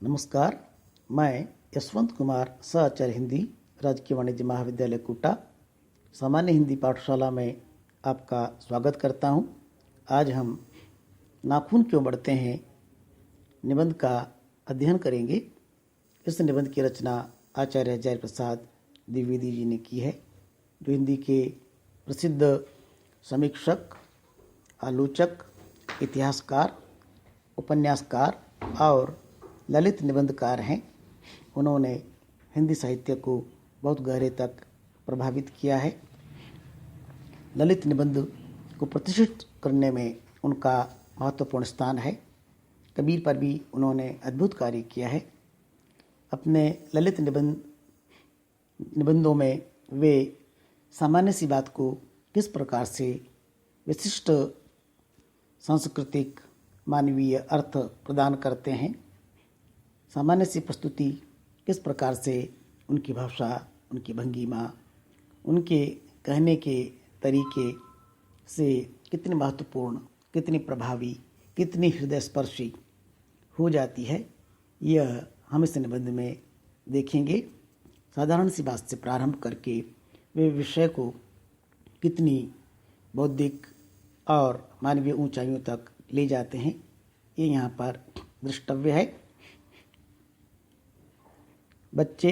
नमस्कार। मैं यशवंत कुमार, सह हिंदी, राजकीय वाणिज्य महाविद्यालय कोटा, सामान्य हिंदी पाठशाला में आपका स्वागत करता हूं। आज हम नाखून क्यों बढ़ते हैं निबंध का अध्ययन करेंगे। इस निबंध की रचना आचार्य हजारी प्रसाद द्विवेदी जी ने की है, जो हिंदी के प्रसिद्ध समीक्षक, आलोचक, इतिहासकार, उपन्यासकार और ललित निबंधकार हैं। उन्होंने हिंदी साहित्य को बहुत गहरे तक प्रभावित किया है। ललित निबंध को प्रतिष्ठित करने में उनका महत्वपूर्ण स्थान है। कबीर पर भी उन्होंने अद्भुत कार्य किया है। अपने ललित निबंधों में वे सामान्य सी बात को किस प्रकार से विशिष्ट सांस्कृतिक मानवीय अर्थ प्रदान करते हैं, सामान्य सी प्रस्तुति किस प्रकार से उनकी भाषा, उनकी भंगिमा, उनके कहने के तरीके से कितनी महत्वपूर्ण, कितनी प्रभावी, कितनी हृदयस्पर्शी हो जाती है, यह हम इस निबंध में देखेंगे। साधारण सी बात से प्रारंभ करके वे विषय को कितनी बौद्धिक और मानवीय ऊंचाइयों तक ले जाते हैं, ये यहाँ पर दृष्टव्य है। बच्चे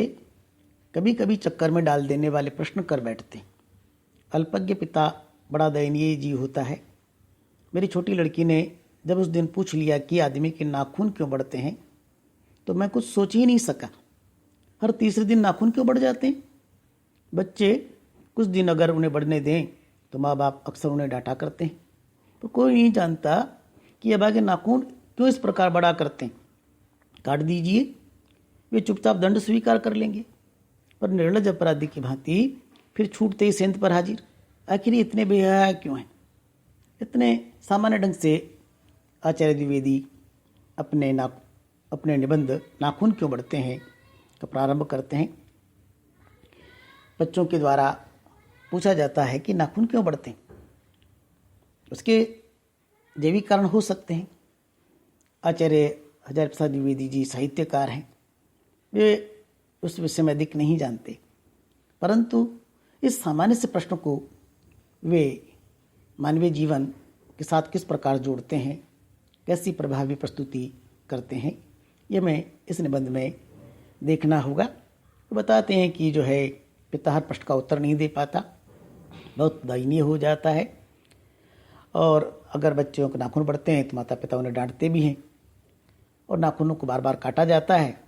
कभी कभी चक्कर में डाल देने वाले प्रश्न कर बैठते। अल्पज्ञ पिता बड़ा दयनीय जीव होता है। मेरी छोटी लड़की ने जब उस दिन पूछ लिया कि आदमी के नाखून क्यों बढ़ते हैं, तो मैं कुछ सोच ही नहीं सका। हर तीसरे दिन नाखून क्यों बढ़ जाते हैं? बच्चे कुछ दिन अगर उन्हें बढ़ने दें तो माँ बाप अक्सर उन्हें डांटा करते हैं, तो कोई नहीं जानता कि अब आगे नाखून क्यों इस प्रकार बड़ा करते हैं। काट दीजिए, वे चुपचाप दंड स्वीकार कर लेंगे, पर निर्लज अपराधी की भांति फिर छूटते ही सेंध पर हाजिर। आखिर इतने बेहया क्यों हैं? इतने सामान्य ढंग से आचार्य द्विवेदी अपने निबंध नाखून क्यों बढ़ते हैं का प्रारंभ करते हैं। बच्चों के द्वारा पूछा जाता है कि नाखून क्यों बढ़ते हैं। उसके जैविक कारण हो सकते हैं। आचार्य हजारी प्रसाद द्विवेदी जी साहित्यकार हैं, वे उस विषय में अधिक नहीं जानते, परंतु इस सामान्य से प्रश्न को वे मानवीय जीवन के साथ किस प्रकार जोड़ते हैं, कैसी प्रभावी प्रस्तुति करते हैं, यह मैं इस निबंध में देखना होगा। तो बताते हैं कि जो है पिता हर प्रश्न का उत्तर नहीं दे पाता, बहुत दयनीय हो जाता है, और अगर बच्चों के नाखून बढ़ते हैं तो माता पिता उन्हें डांटते भी हैं, और नाखूनों को बार बार काटा जाता है।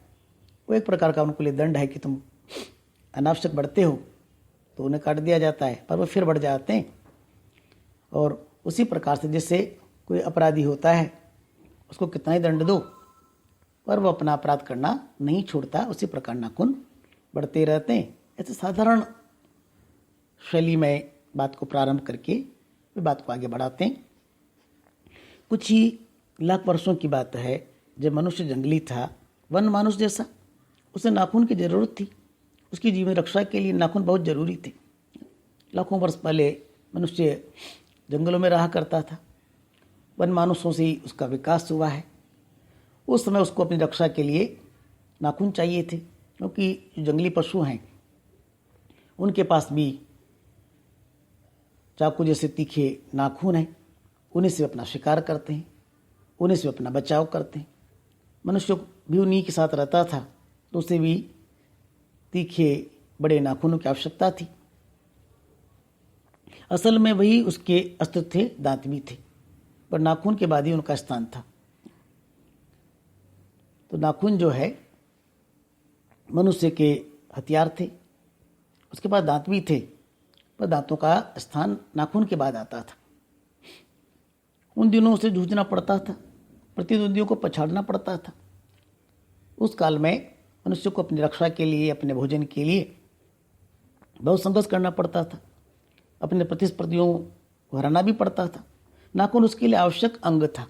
वो एक प्रकार का उनके लिए दंड है कि तुम अनावश्यक बढ़ते हो, तो उन्हें काट दिया जाता है, पर वो फिर बढ़ जाते हैं। और उसी प्रकार से जैसे कोई अपराधी होता है, उसको कितना ही दंड दो पर वो अपना अपराध करना नहीं छोड़ता, उसी प्रकार नाखून बढ़ते रहते हैं। ऐसे साधारण शैली में बात को प्रारंभ करके वे बात को आगे बढ़ाते हैं। कुछ ही लाख वर्षों की बात है, जब मनुष्य जंगली था, वन मानुष जैसा, उसे नाखून की जरूरत थी। उसकी जीवन रक्षा के लिए नाखून बहुत जरूरी थे। लाखों वर्ष पहले मनुष्य जंगलों में रहा करता था, वन मानुषों से ही उसका विकास हुआ है। उस समय उसको अपनी रक्षा के लिए नाखून चाहिए थे, क्योंकि जो जंगली पशु हैं उनके पास भी चाकू जैसे तीखे नाखून हैं, उन्हीं से अपना शिकार करते हैं, उन्हीं से अपना बचाव करते हैं। मनुष्य भी उन्हीं के साथ रहता था, तो उसे भी तीखे बड़े नाखूनों की आवश्यकता थी। असल में वही उसके अस्त्र थे, दांत भी थे, पर नाखून के बाद ही उनका स्थान था। तो नाखून जो है मनुष्य के हथियार थे। उसके पास दांत भी थे, पर दांतों का स्थान नाखून के बाद आता था। उन दिनों से जूझना पड़ता था, प्रतिद्वंदियों को पछाड़ना पड़ता था। उस काल में मनुष्य को अपनी रक्षा के लिए, अपने भोजन के लिए बहुत संघर्ष करना पड़ता था, अपने प्रतिस्पर्धियों को हराना भी पड़ता था। नाखून उसके लिए आवश्यक अंग था।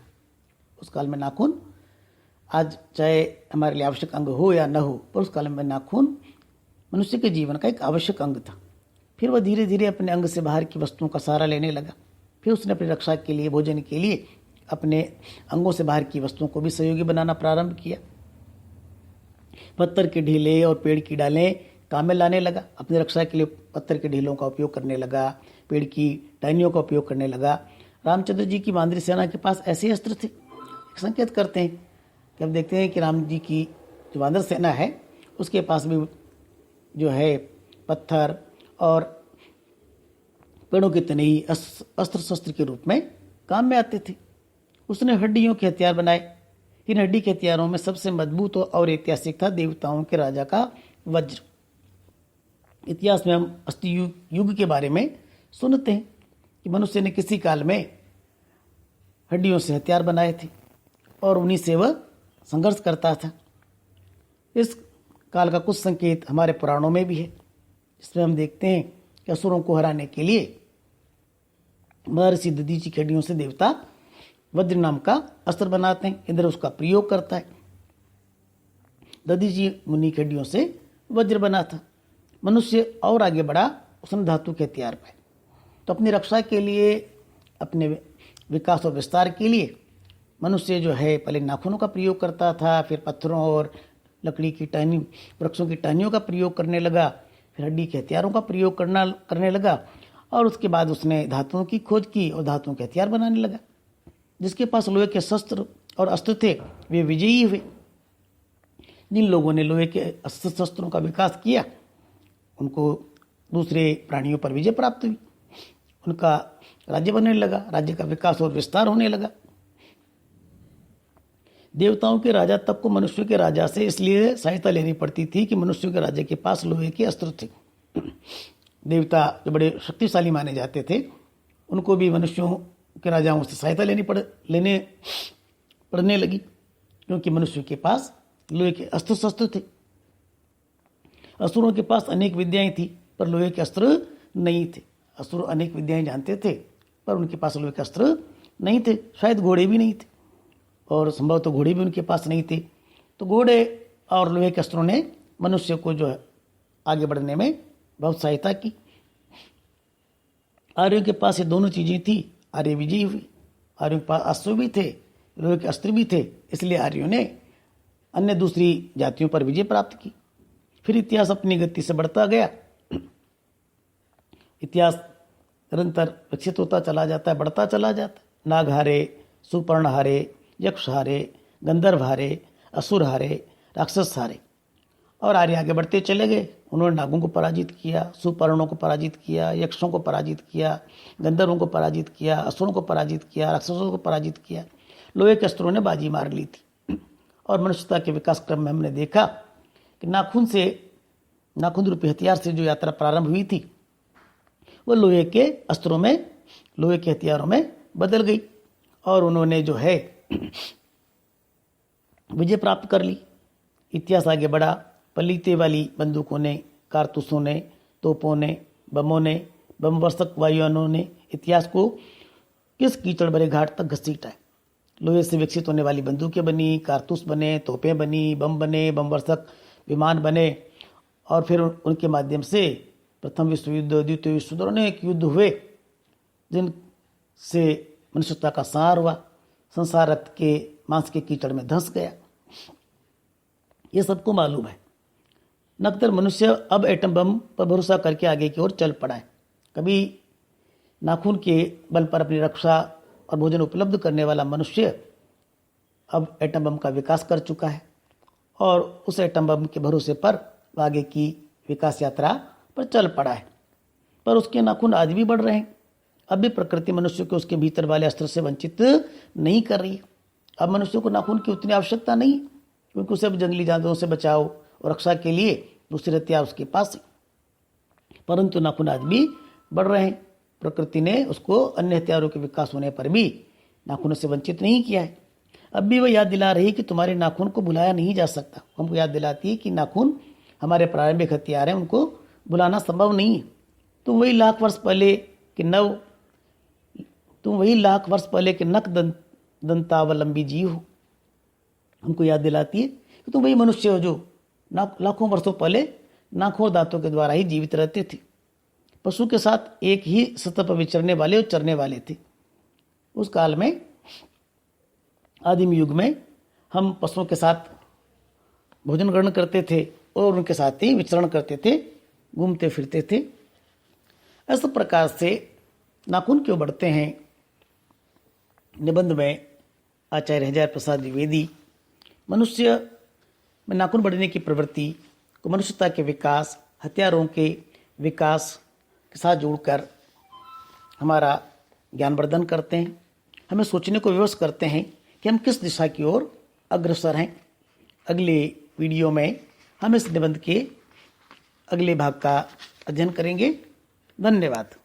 उस काल में नाखून, आज चाहे हमारे लिए आवश्यक अंग हो या न हो, पर उस काल में नाखून मनुष्य के जीवन का एक आवश्यक अंग था। फिर वह धीरे धीरे अपने अंग से बाहर की वस्तुओं का सहारा लेने लगा। फिर उसने अपनी रक्षा के लिए, भोजन के लिए अपने अंगों से बाहर की वस्तुओं को भी सहयोगी बनाना प्रारंभ किया। पत्थर के ढीले और पेड़ की डालें काम में लाने लगा। अपनी रक्षा के लिए पत्थर के ढीलों का उपयोग करने लगा, पेड़ की टहनियों का उपयोग करने लगा। रामचंद्र जी की वानरी सेना के पास ऐसे अस्त्र थे। संकेत करते हैं कि हम देखते हैं कि राम जी की जो वानर सेना है उसके पास भी जो है पत्थर और पेड़ों की तनई अस्त्र शस्त्र के रूप में काम में आते थे। उसने हड्डियों के हथियार बनाए। इन हड्डी के हथियारों में सबसे मजबूत और ऐतिहासिक था देवताओं के राजा का वज्र। इतिहास में हम अस्थि युग के बारे में सुनते हैं कि मनुष्य ने किसी काल में हड्डियों से हथियार बनाए थे और उन्हीं से वह संघर्ष करता था। इस काल का कुछ संकेत हमारे पुराणों में भी है, जिसमें हम देखते हैं कि असुरों को हराने के लिए महर्षि दधीचि की हड्डियों से देवता वज्र नाम का अस्त्र बनाते हैं। इंद्र उसका प्रयोग करता है। दधीचि मुनि की हड्डियों से वज्र बना था। मनुष्य और आगे बढ़ा, उसने धातु के हथियार पाए। तो अपनी रक्षा के लिए, अपने विकास और विस्तार के लिए मनुष्य जो है पहले नाखूनों का प्रयोग करता था, फिर पत्थरों और लकड़ी की टहनी, वृक्षों की टहनियों का प्रयोग करने लगा, फिर हड्डी के हथियारों का प्रयोग करने लगा और उसके बाद उसने धातुओं की खोज की और धातुओं के हथियार बनाने लगा। जिसके पास लोहे के शस्त्र और अस्त्र थे वे विजयी हुए। जिन लोगों ने लोहे के अस्त्र शस्त्रों का विकास किया उनको दूसरे प्राणियों पर विजय प्राप्त हुई। उनका राज्य बनने लगा, राज्य का विकास और विस्तार होने लगा। देवताओं के राजा तब को मनुष्यों के राजा से इसलिए सहायता लेनी पड़ती थी कि मनुष्यों के राजा के पास लोहे के अस्त्र थे। देवता जो बड़े शक्तिशाली माने जाते थे उनको भी मनुष्यों के राजाओं से सहायता लेने पड़ने लगी, क्योंकि मनुष्यों के पास लोहे के अस्त्र शस्त्र थे। असुरों के पास अनेक विद्याएं थी पर लोहे के अस्त्र नहीं थे। असुर अनेक विद्याएं जानते थे पर उनके पास लोहे के अस्त्र नहीं थे। शायद घोड़े भी नहीं थे और संभवतः घोड़े भी उनके पास नहीं थे। तो घोड़े और लोहे के अस्त्रों ने मनुष्य को जो है आगे बढ़ने में बहुत सहायता की। आर्यों के पास ये दोनों चीजें थी, आर्य विजयी हुई। आर्यों के पास अस्त्र भी थे, लोहे के अस्त्र भी थे, इसलिए आर्यों ने अन्य दूसरी जातियों पर विजय प्राप्त की। फिर इतिहास अपनी गति से बढ़ता गया। इतिहास निरंतर विकसित होता चला जाता है, बढ़ता चला जाता है। नाग हारे, सुपर्ण हारे, यक्ष हारे, गंधर्व हारे, असुर हारे, राक्षस हारे और आर्य आगे बढ़ते चले गए। उन्होंने नागों को पराजित किया, सुपर्णों को पराजित किया, यक्षों को पराजित किया, गंधर्वों को पराजित किया, असुरों को पराजित किया, राक्षसों को पराजित किया। लोहे के अस्त्रों ने बाजी मार ली थी। और मनुष्यता के विकास क्रम में हमने देखा कि नाखून रूपी हथियार से जो यात्रा प्रारंभ हुई थी वो लोहे के अस्त्रों में, लोहे के हथियारों में बदल गई और उन्होंने जो है विजय प्राप्त कर ली। इतिहास आगे बढ़ा। पलीते वाली बंदूकों ने, कारतूसों ने, तोपों ने, बमों ने, बमवर्षक वायुयानों ने इतिहास को किस कीचड़ भरे घाट तक घसीटा है। लोहे से विकसित होने वाली बंदूकें बनी, कारतूस बने, तोपें बनी, बम बने, बमवर्षक विमान बने और फिर उनके माध्यम से प्रथम विश्व युद्ध, द्वितीय विश्व युद्ध, अनेक युद्ध हुए जिनसे मनुष्यता का संहार हुआ। संसार रक्त के मांस के कीचड़ में धंस गया। ये सबको मालूम है। नक्तर मनुष्य अब एटम बम पर भरोसा करके आगे की ओर चल पड़ा है। कभी नाखून के बल पर अपनी रक्षा और भोजन उपलब्ध करने वाला मनुष्य अब एटम बम का विकास कर चुका है और उस एटम बम के भरोसे पर आगे की विकास यात्रा पर चल पड़ा है। पर उसके नाखून आज भी बढ़ रहे हैं। अब भी प्रकृति मनुष्य को उसके भीतर वाले अस्त्र से वंचित नहीं कर रही है। अब मनुष्य को नाखून की उतनी आवश्यकता नहीं है, क्योंकि उसे जंगली जानवरों से बचाव और रक्षा के लिए दूसरे हथियार उसके पास है। परंतु नाखून आज भी बढ़ रहे हैं। प्रकृति ने उसको अन्य हथियारों के विकास होने पर भी नाखूनों से वंचित नहीं किया है। अब भी वह याद दिला रही है कि तुम्हारे नाखून को भुलाया नहीं जा सकता। हमको याद दिलाती है कि नाखून हमारे प्रारंभिक हथियार हैं, उनको भुलाना संभव नहीं है। तुम वही लाख वर्ष पहले के नख दंतावलंबी जीव हो। हमको याद दिलाती है कि तुम वही मनुष्य हो जो लाखों वर्षों पहले नाखों और दांतों के द्वारा ही जीवित रहते थे। पशु के साथ एक ही सतह पर विचरने वाले और चरने वाले थे। उस काल में, आदिम युग में, हम पशुओं के साथ भोजन ग्रहण करते थे और उनके साथ ही विचरण करते थे, घूमते फिरते थे। इस प्रकार से नाखून क्यों बढ़ते हैं, निबंध में आचार्य हजारी प्रसाद द्विवेदी मनुष्य में नाखून बढ़ने की प्रवृत्ति को मनुष्यता के विकास, हथियारों के विकास के साथ जोड़कर हमारा ज्ञानवर्धन करते हैं, हमें सोचने को विवश करते हैं कि हम किस दिशा की ओर अग्रसर हैं। अगले वीडियो में हम इस निबंध के अगले भाग का अध्ययन करेंगे। धन्यवाद।